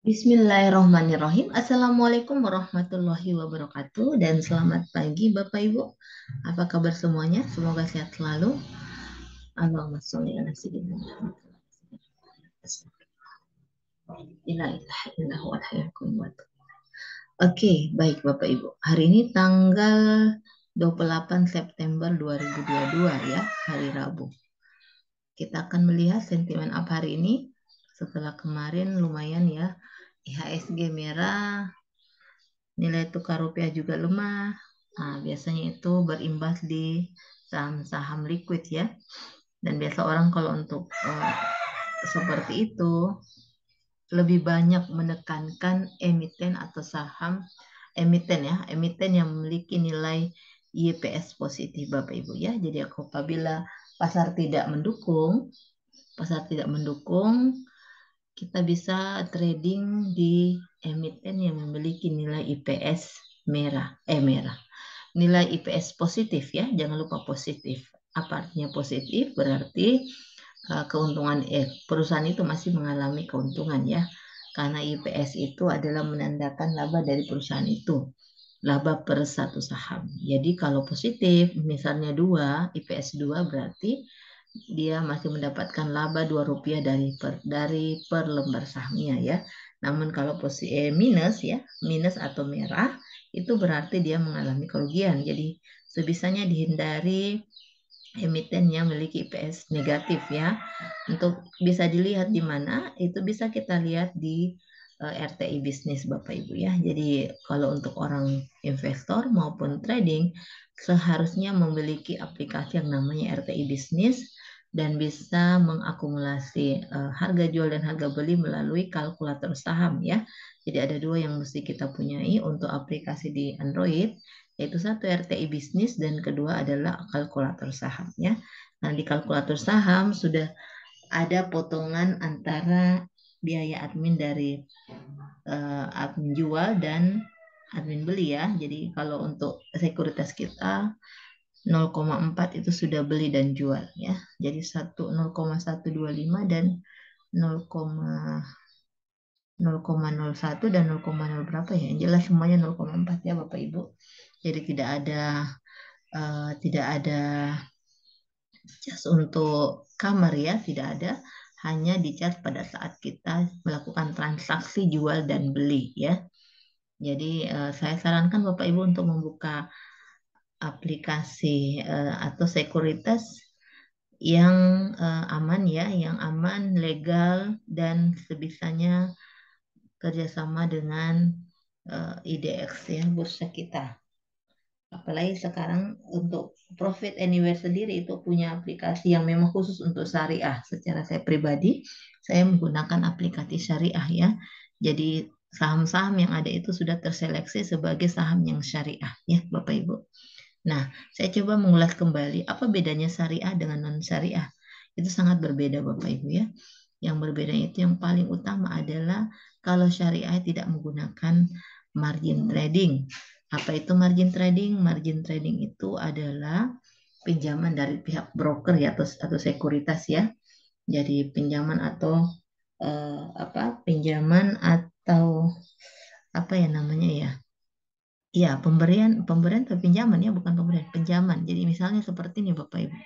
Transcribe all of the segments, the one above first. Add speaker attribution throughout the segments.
Speaker 1: Bismillahirrahmanirrahim. Assalamualaikum warahmatullahi wabarakatuh dan selamat pagi Bapak Ibu. Apa kabar semuanya? Semoga sehat selalu. Allahumma sholli ala sayyidina Muhammad. La ilaha illa huwal hayyul qayyum. Oke, baik Bapak Ibu. Hari ini tanggal 28 September 2022 ya, hari Rabu. Kita akan melihat sentimen up hari ini. Setelah kemarin lumayan ya, IHSG merah, nilai tukar rupiah juga lemah. Nah, biasanya itu berimbas di saham-saham liquid ya. Dan biasa orang kalau untuk seperti itu lebih banyak menekankan emiten atau saham emiten ya, emiten yang memiliki nilai YPS positif Bapak Ibu ya. Jadi apabila pasar tidak mendukung, kita bisa trading di emiten yang memiliki nilai IPS merah, nilai IPS positif ya, jangan lupa positif. Apa artinya positif? Berarti keuntungan perusahaan itu masih mengalami keuntungan ya, karena IPS itu adalah menandakan laba dari perusahaan itu, laba per satu saham. Jadi kalau positif misalnya 2 IPS 2 berarti dia masih mendapatkan laba Rp2 dari per lembar sahamnya ya. Namun kalau posisi minus ya, minus atau merah itu berarti dia mengalami kerugian. Jadi sebisanya dihindari emiten yang memiliki IPS negatif ya. Untuk bisa dilihat di mana, itu bisa kita lihat di RTI bisnis Bapak Ibu ya. Jadi kalau untuk orang investor maupun trading seharusnya memiliki aplikasi yang namanya RTI bisnis dan bisa mengakumulasi harga jual dan harga beli melalui kalkulator saham ya. Jadi ada dua yang mesti kita punyai untuk aplikasi di Android, yaitu satu RTI bisnis dan kedua adalah kalkulator saham ya. Nah, di kalkulator saham sudah ada potongan antara biaya admin dari admin jual dan admin beli ya. Jadi kalau untuk sekuritas kita 0,4 itu sudah beli dan jual ya. Jadi 0,125 dan 0,01 dan 0,0 berapa ya? Yang jelas semuanya 0,4 ya Bapak Ibu. Jadi tidak ada cas untuk kamar ya, tidak ada, hanya dicas pada saat kita melakukan transaksi jual dan beli ya. Jadi saya sarankan Bapak Ibu untuk membuka aplikasi atau sekuritas yang aman ya, yang aman, legal dan sebisanya kerjasama dengan IDX ya, bursa kita. Apalagi sekarang untuk Profit Anywhere sendiri itu punya aplikasi yang memang khusus untuk syariah. Secara saya pribadi, saya menggunakan aplikasi syariah ya. Jadi saham-saham yang ada itu sudah terseleksi sebagai saham yang syariah ya Bapak Ibu. Nah, saya coba mengulas kembali apa bedanya syariah dengan non-syariah. Itu sangat berbeda Bapak Ibu ya. Yang berbeda itu yang paling utama adalah kalau syariah tidak menggunakan margin trading. Apa itu margin trading? Margin trading itu adalah pinjaman dari pihak broker ya atau sekuritas ya. Jadi pinjaman atau pinjaman atau apa ya namanya ya? Iya, pemberian pemberian atau pinjaman ya, bukan pemberian, pinjaman. Jadi misalnya seperti ini Bapak Ibu.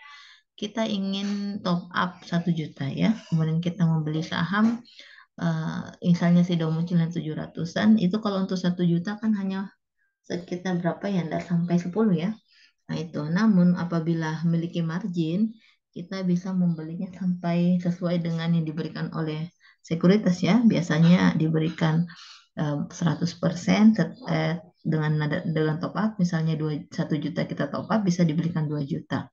Speaker 1: Kita ingin top up 1 juta ya. Kemudian kita membeli saham misalnya si Domucil yang 700-an, itu kalau untuk 1 juta kan hanya sekitar berapa ya, enggak sampai 10 ya. Nah itu, namun apabila memiliki margin, kita bisa membelinya sampai sesuai dengan yang diberikan oleh sekuritas ya. Biasanya diberikan 100% dengan top up, misalnya 1 juta kita top up bisa diberikan 2 juta.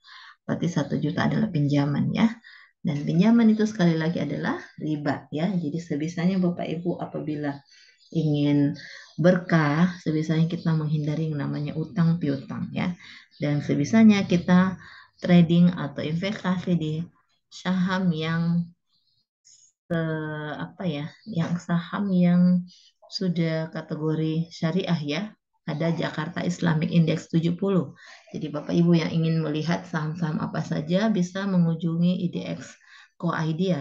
Speaker 1: Berarti 1 juta adalah pinjaman ya. Dan pinjaman itu sekali lagi adalah riba ya. Jadi sebisanya Bapak Ibu apabila ingin berkah, sebisanya kita menghindari yang namanya utang piutang ya. Dan sebisanya kita trading atau investasi di saham yang apa ya, yang saham yang sudah kategori syariah ya. Ada Jakarta Islamic Index 70. Jadi Bapak Ibu yang ingin melihat saham-saham apa saja bisa mengunjungi IDX Co-ID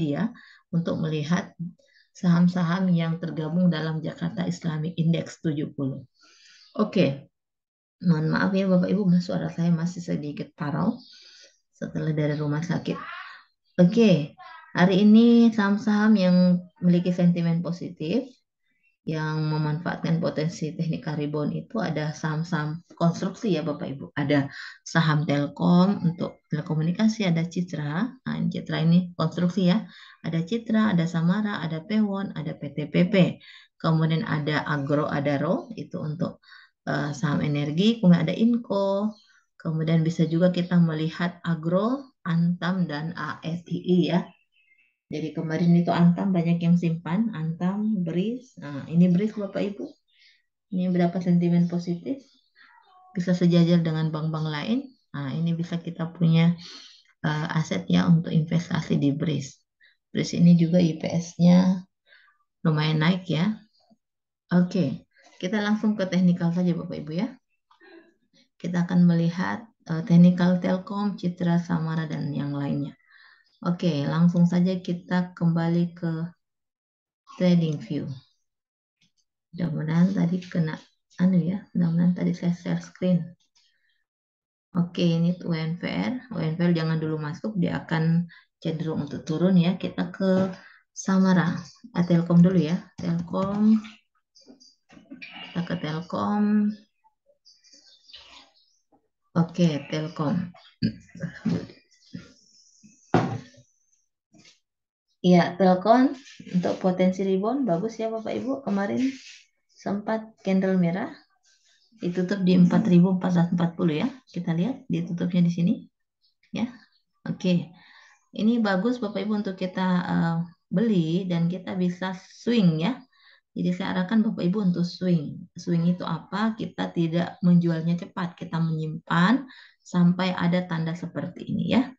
Speaker 1: ya, untuk melihat saham-saham yang tergabung dalam Jakarta Islamic Index 70. Oke, mohon maaf ya Bapak Ibu, suara saya masih sedikit parau setelah dari rumah sakit. Oke, hari ini saham-saham yang memiliki sentimen positif yang memanfaatkan potensi teknik rebound itu ada saham-saham konstruksi ya Bapak Ibu. Ada saham Telkom untuk telekomunikasi, ada Citra. Nah, Citra ini konstruksi ya. Ada Citra, ada Samara, ada Pewon, ada PTPP. Kemudian ada Agro Adaro itu untuk saham energi. Kemudian ada Inco. Kemudian bisa juga kita melihat Agro, Antam, dan ASII ya. Jadi kemarin itu Antam banyak yang simpan, Antam, BRIS. Nah, ini BRIS Bapak Ibu. Ini berapa sentimen positif? Bisa sejajar dengan bank-bank lain. Nah, ini bisa kita punya aset ya untuk investasi di BRIS. BRIS ini juga IPS-nya lumayan naik ya. Oke, kita langsung ke teknikal saja Bapak Ibu ya. Kita akan melihat teknikal Telkom, Citra, Samara, dan yang lainnya. Oke, langsung saja kita kembali ke trading view. Mudah-mudahan tadi kena mudah-mudahan tadi saya share screen. Oke, ini UNVR jangan dulu masuk, dia akan cenderung untuk turun ya. Kita ke Samara, Telkom dulu ya. Telkom, kita ke Telkom. Oke, Telkom. Iya, Telkom untuk potensi rebound bagus ya Bapak Ibu. Kemarin sempat candle merah, ditutup di 4.440 ya. Kita lihat ditutupnya di sini ya. Oke. Ini bagus Bapak Ibu untuk kita beli dan kita bisa swing ya. Jadi saya arahkan Bapak Ibu untuk swing. Swing itu apa? Kita tidak menjualnya cepat, kita menyimpan sampai ada tanda seperti ini ya.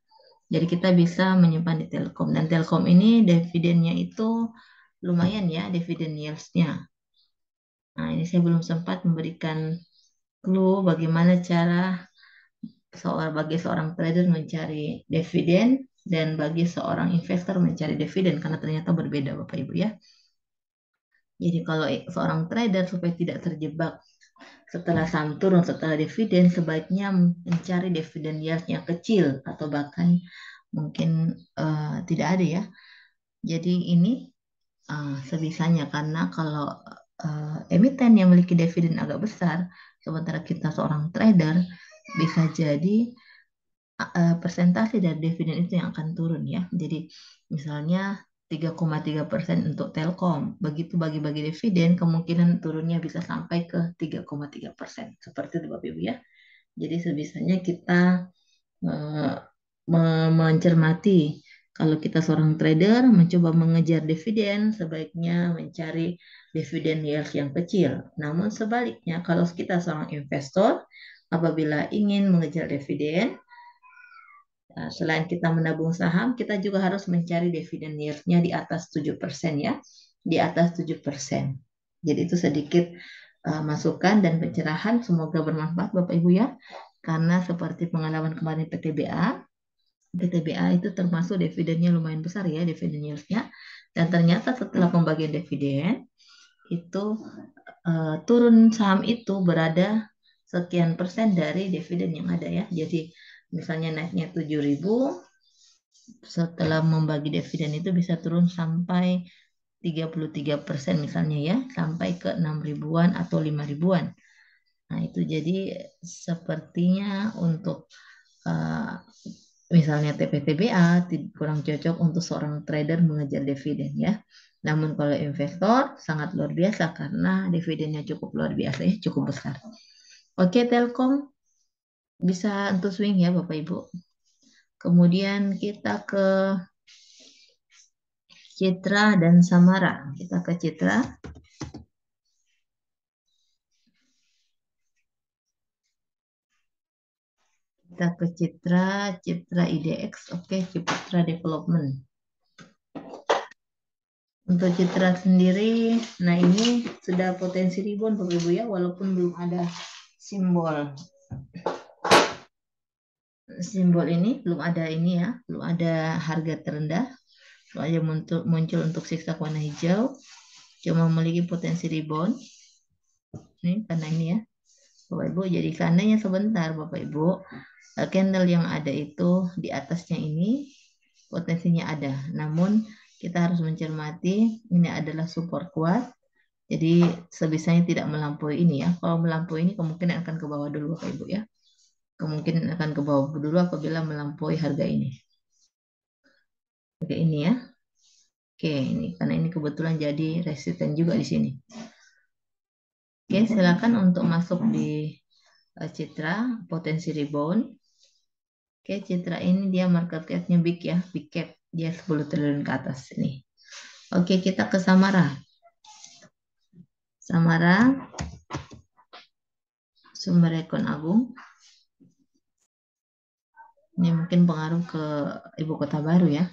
Speaker 1: Jadi kita bisa menyimpan di Telkom, dan Telkom ini dividennya itu lumayan ya, dividen yields-nya. Nah, ini saya belum sempat memberikan clue bagaimana cara bagi seorang trader mencari dividen dan bagi seorang investor mencari dividen, karena ternyata berbeda Bapak Ibu ya. Jadi kalau seorang trader supaya tidak terjebak setelah saham turun, setelah dividen, sebaiknya mencari dividen yield yang kecil atau bahkan mungkin tidak ada ya. Jadi ini sebisanya, karena kalau emiten yang memiliki dividen agak besar, sementara kita seorang trader, bisa jadi persentase dari dividen itu yang akan turun ya. Jadi misalnya 3,3% untuk Telkom. Begitu bagi-bagi dividen, kemungkinan turunnya bisa sampai ke 3,3%. Seperti itu Bapak Ibu ya. Jadi sebisanya kita mencermati, kalau kita seorang trader mencoba mengejar dividen, sebaiknya mencari dividen yield yang kecil. Namun sebaliknya, kalau kita seorang investor, apabila ingin mengejar dividen, selain kita menabung saham, kita juga harus mencari dividen yield-nya di atas 7% ya. Di atas 7%. Jadi itu sedikit masukan dan pencerahan. Semoga bermanfaat Bapak Ibu ya. Karena seperti pengalaman kemarin PTBA itu termasuk dividennya lumayan besar ya, dividen yield-nya. Dan ternyata setelah pembagian dividen, itu turun saham itu berada sekian persen dari dividen yang ada ya. Jadi misalnya naiknya 7.000, setelah membagi dividen itu bisa turun sampai 33% misalnya ya, sampai ke 6 ribuan atau 5 ribuan. Nah itu jadi sepertinya untuk misalnya TPTBA kurang cocok untuk seorang trader mengejar dividen ya. Namun kalau investor sangat luar biasa karena dividennya cukup luar biasa ya, cukup besar. Oke, Telkom bisa untuk swing ya Bapak Ibu. Kemudian kita ke Citra dan Samara. Kita ke Citra. Kita ke Citra IDX. Oke, Citra Development. Untuk Citra sendiri, nah ini sudah potensi rebound Bapak Ibu ya, walaupun belum ada simbol ini, belum ada ini ya, belum ada harga terendah. Soalnya muncul untuk zigzag warna hijau, cuma memiliki potensi rebound. Ini karena ini ya, Bapak Ibu. Jadi seandainya sebentar Bapak Ibu, candle yang ada itu di atasnya ini potensinya ada. Namun kita harus mencermati ini adalah support kuat. Jadi sebisanya tidak melampaui ini ya. Kalau melampaui ini kemungkinan akan ke bawah dulu Bapak Ibu ya. Kemungkinan akan ke bawah dulu apabila melampaui harga ini. Oke ini ya. Oke ini karena ini kebetulan jadi resisten juga di sini. Oke silakan untuk masuk di Citra potensi rebound. Oke Citra ini dia market cap-nya big ya, big cap. Dia 10 triliun ke atas ini. Oke kita ke Samara. Samara Sumberekon Agung. Ini mungkin pengaruh ke ibu kota baru ya.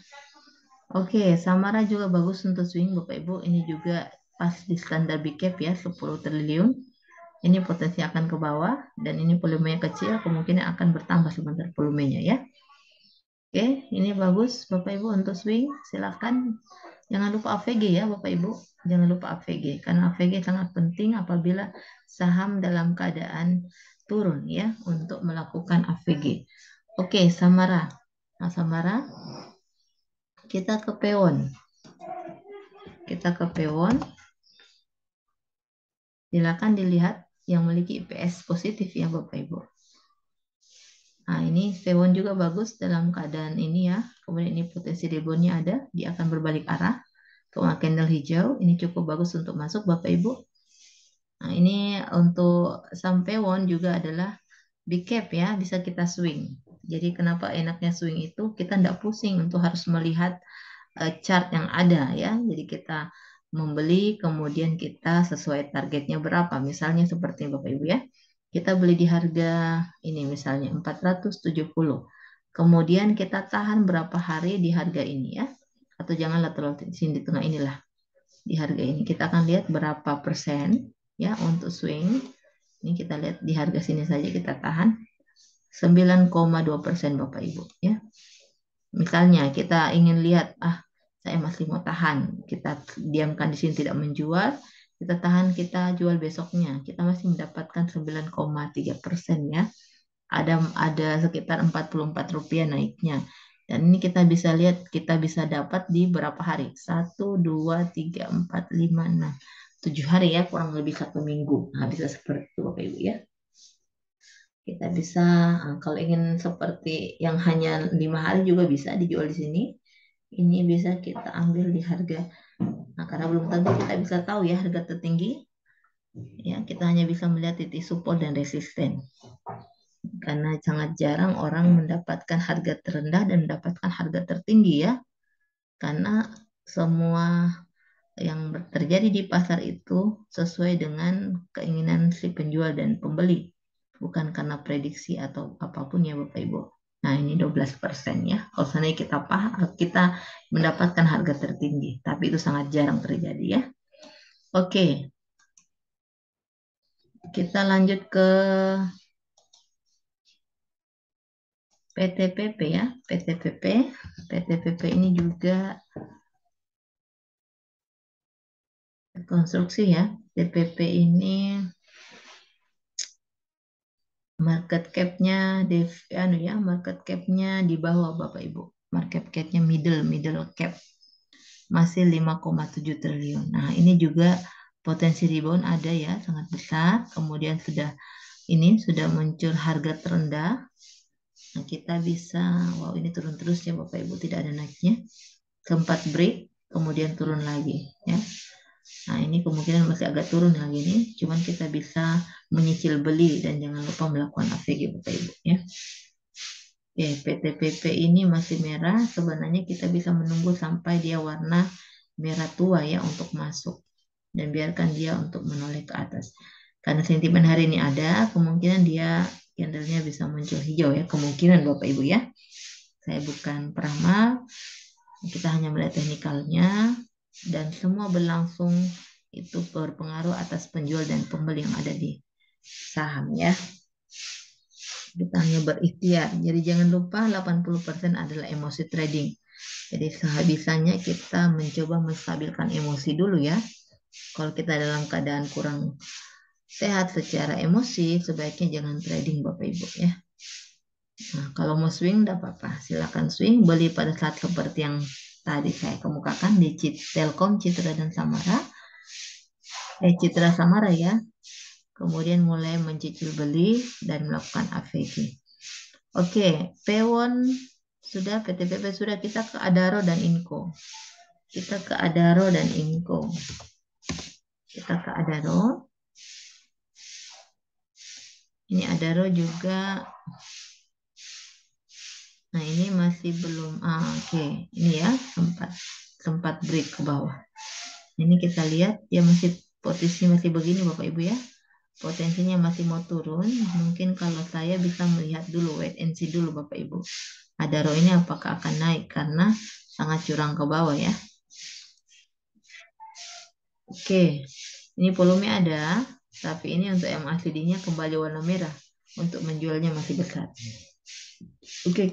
Speaker 1: Oke, Samara juga bagus untuk swing Bapak Ibu. Ini juga pas di standar big cap ya, 10 triliun. Ini potensi akan ke bawah dan ini volumenya kecil, kemungkinan akan bertambah sebentar volumenya ya. Oke, ini bagus Bapak Ibu untuk swing. Silakan. Jangan lupa AVG ya Bapak Ibu. Jangan lupa AVG karena AVG sangat penting apabila saham dalam keadaan turun ya untuk melakukan AVG. Oke, Samara. Nah, Samara, kita ke Pewon. Kita ke Pewon. Silakan dilihat yang memiliki IPS positif ya Bapak Ibu. Nah, ini Pewon juga bagus dalam keadaan ini ya. Kemudian ini potensi reboundnya ada, dia akan berbalik arah. Kemudian candle hijau, ini cukup bagus untuk masuk Bapak Ibu. Nah, ini untuk sampai Pewon juga adalah big cap ya, bisa kita swing. Jadi kenapa enaknya swing itu kita tidak pusing untuk harus melihat chart yang ada ya. Jadi kita membeli kemudian kita sesuai targetnya berapa. Misalnya seperti Bapak Ibu ya. Kita beli di harga ini misalnya 470. Kemudian kita tahan berapa hari di harga ini ya. Atau janganlah terlalu sini di tengah inilah. Di harga ini kita akan lihat berapa persen ya untuk swing. Ini kita lihat di harga sini saja kita tahan 9,2% Bapak Ibu ya. Misalnya kita ingin lihat, saya masih mau tahan, kita diamkan di sini tidak menjual, kita tahan, kita jual besoknya, kita masih mendapatkan 9,3% ya. Ada sekitar Rp44 naiknya. Dan ini kita bisa lihat, kita bisa dapat di berapa hari? 1, 2, 3, 4, 5, 6, 7 hari ya, kurang lebih 1 minggu. Nah, bisa seperti itu Bapak Ibu ya. Kita bisa kalau ingin seperti yang hanya 5 hari juga bisa dijual di sini. Ini bisa kita ambil di harga. Nah, karena belum tentu kita bisa tahu ya harga tertinggi. Ya, kita hanya bisa melihat titik support dan resisten. Karena sangat jarang orang mendapatkan harga terendah dan mendapatkan harga tertinggi ya. Karena semua yang terjadi di pasar itu sesuai dengan keinginan si penjual dan pembeli. Bukan karena prediksi atau apapun ya Bapak Ibu. Nah ini 12% ya. Kalau seandainya kita mendapatkan harga tertinggi. Tapi itu sangat jarang terjadi ya. Oke. Kita lanjut ke PTPP ya. PTPP ini juga konstruksi ya. PTPP ini market cap-nya market cap-nya di bawah Bapak Ibu. Market cap-nya middle cap. Masih 5,7 triliun. Nah, ini juga potensi rebound ada ya, sangat besar. Kemudian sudah muncul harga terendah. Nah, kita bisa, wow ini turun terus ya Bapak Ibu, tidak ada naiknya. Sempat break, kemudian turun lagi ya. Nah, ini kemungkinan masih agak turun lagi nih, cuman kita bisa menyicil beli dan jangan lupa melakukan AVG Bapak Ibu ya. Oke, PTPP ini masih merah, sebenarnya kita bisa menunggu sampai dia warna merah tua ya untuk masuk dan biarkan dia untuk menoleh ke atas. Karena sentimen hari ini ada, kemungkinan dia candlenya bisa muncul hijau ya, kemungkinan Bapak Ibu ya. Saya bukan peramal, kita hanya melihat teknikalnya dan semua berlangsung itu berpengaruh atas penjual dan pembeli yang ada di saham ya. Kita hanya berikhtiar. Jadi jangan lupa 80% adalah emosi trading. Jadi sehabisanya kita mencoba menstabilkan emosi dulu ya. Kalau kita dalam keadaan kurang sehat secara emosi, sebaiknya jangan trading Bapak Ibu ya. Nah, kalau mau swing tidak apa-apa, silakan swing, beli pada saat seperti yang tadi saya kemukakan di Telkom, Citra dan Samara. Citra Samara ya. Kemudian mulai mencicil beli dan melakukan AVG. Oke, Pewon sudah, PTPP sudah, kita ke Adaro dan Inco. Kita ke Adaro dan Inco. Kita ke Adaro. Ini Adaro juga. Nah, ini masih belum. Oke. Ini ya, sempat break ke bawah. Ini kita lihat dia masih posisi masih begini Bapak Ibu ya. Potensinya masih mau turun. Mungkin kalau saya bisa melihat dulu, wait and see dulu Bapak Ibu. Adaro ini apakah akan naik karena sangat curang ke bawah ya. Oke. Ini volume ada, tapi ini untuk MACD-nya kembali warna merah. Untuk menjualnya masih besar. Oke,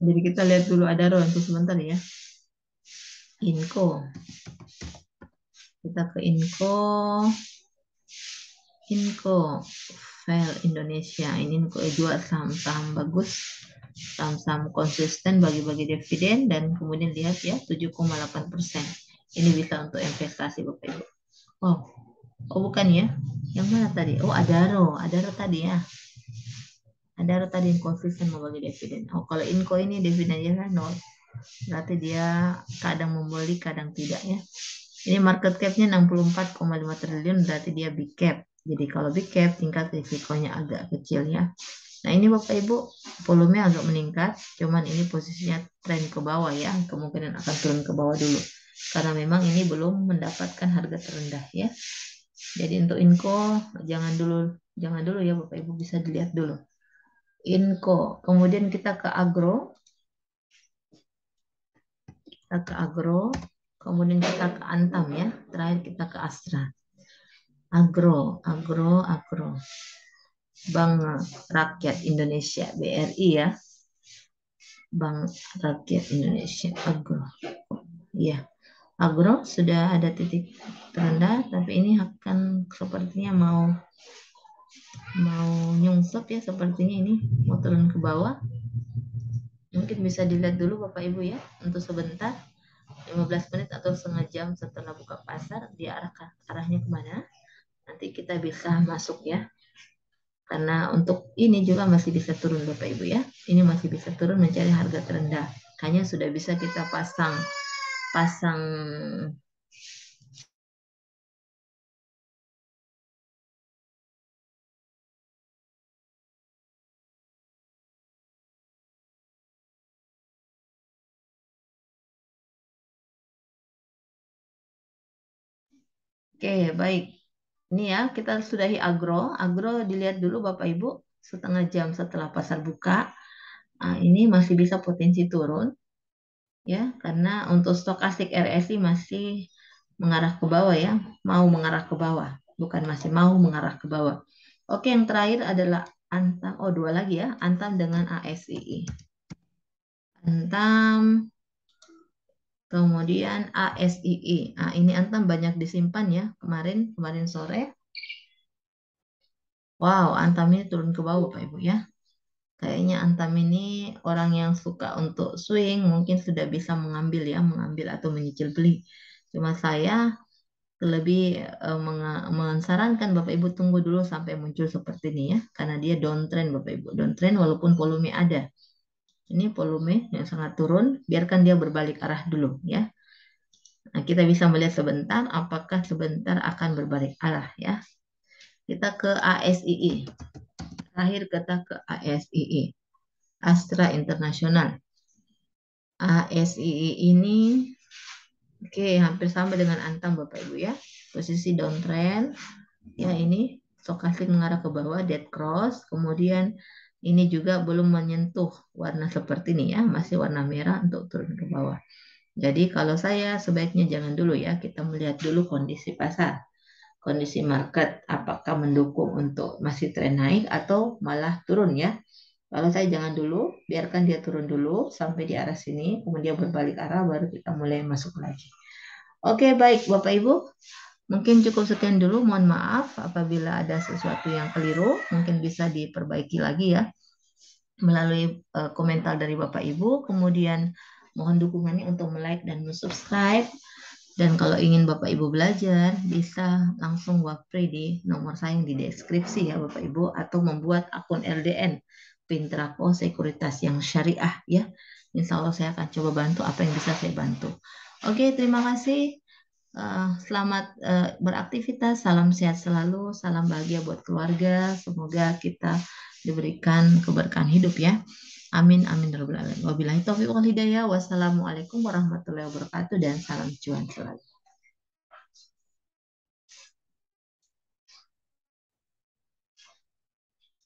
Speaker 1: jadi kita lihat dulu Adaro untuk sebentar ya. Inco. Kita ke Inco. File Indonesia. Ini Inco jual saham-saham bagus. Saham-saham konsisten bagi-bagi dividen dan kemudian lihat ya 7,8%. Ini bisa untuk investasi Bapak Ibu. Oh bukan ya. Yang mana tadi? Oh Adaro tadi ya. Adaro tadi yang konsisten membagi dividen. Oh kalau Inco ini dividennya 0. Berarti dia kadang membeli, kadang tidak ya. Ini market cap-nya 64,5 triliun, berarti dia big cap. Jadi kalau big cap, tingkat risikonya agak kecil ya. Nah ini Bapak Ibu, volume agak meningkat, cuman ini posisinya tren ke bawah ya, kemungkinan akan turun ke bawah dulu. Karena memang ini belum mendapatkan harga terendah ya. Jadi untuk Inco, jangan dulu ya Bapak Ibu, bisa dilihat dulu. Inco, kemudian kita ke Agro. Kemudian kita ke Antam ya, terakhir kita ke Astra. Agro. Bank Rakyat Indonesia, BRI ya. Bank Rakyat Indonesia, Agro. Ya, Agro sudah ada titik terendah, tapi ini akan sepertinya mau nyungsep ya, sepertinya ini mau turun ke bawah. Mungkin bisa dilihat dulu Bapak Ibu ya, untuk sebentar. 15 menit atau setengah jam setelah buka pasar, arahnya kemana, nanti kita bisa masuk ya. Karena untuk ini juga masih bisa turun Bapak Ibu ya. Ini masih bisa turun mencari harga terendah. Hanya sudah bisa kita pasang Oke, baik. Ini ya, kita sudahi Agro. Agro dilihat dulu Bapak Ibu setengah jam setelah pasar buka. Ini masih bisa potensi turun ya, karena untuk stokastik RSI masih mengarah ke bawah ya, mau mengarah ke bawah, bukan masih mau mengarah ke bawah. Oke, yang terakhir adalah Antam. Oh, dua lagi ya, Antam dengan ASII. Antam, kemudian ASII. Ini Antam banyak disimpan ya kemarin sore. Wow, Antam ini turun ke bawah Pak Ibu ya. Kayaknya Antam ini orang yang suka untuk swing mungkin sudah bisa mengambil atau menyicil beli. Cuma saya lebih mensarankan Bapak Ibu tunggu dulu sampai muncul seperti ini ya, karena dia downtrend Bapak Ibu, downtrend walaupun volume ada. Ini volume yang sangat turun, biarkan dia berbalik arah dulu ya. Nah, kita bisa melihat sebentar apakah sebentar akan berbalik arah ya. Kita ke ASII. Terakhir kita ke ASII. Astra Internasional. ASII ini oke, hampir sama dengan Antam Bapak Ibu ya. Posisi downtrend. Ya ini stokastik mengarah ke bawah, dead cross. Kemudian ini juga belum menyentuh warna seperti ini ya. Masih warna merah untuk turun ke bawah. Jadi kalau saya sebaiknya jangan dulu ya. Kita melihat dulu kondisi pasar. Kondisi market apakah mendukung untuk masih tren naik atau malah turun ya. Kalau saya jangan dulu, biarkan dia turun dulu sampai di arah sini, kemudian berbalik arah, baru kita mulai masuk lagi. Oke, baik Bapak Ibu. Mungkin cukup sekian dulu. Mohon maaf apabila ada sesuatu yang keliru, mungkin bisa diperbaiki lagi ya melalui komentar dari Bapak Ibu. Kemudian mohon dukungannya untuk like dan subscribe. Dan kalau ingin Bapak Ibu belajar, bisa langsung wapri di nomor saya yang di deskripsi ya Bapak Ibu, atau membuat akun LDN Pintrako Sekuritas yang syariah ya. Insya Allah saya akan coba bantu apa yang bisa saya bantu. Oke, terima kasih. Selamat beraktivitas, salam sehat selalu, salam bahagia buat keluarga. Semoga kita diberikan keberkahan hidup ya. Amin, amin, ya rabbal alamin. Wabillahi taufiq wal hidayah. Wassalamualaikum warahmatullahi wabarakatuh dan salam cuan selalu.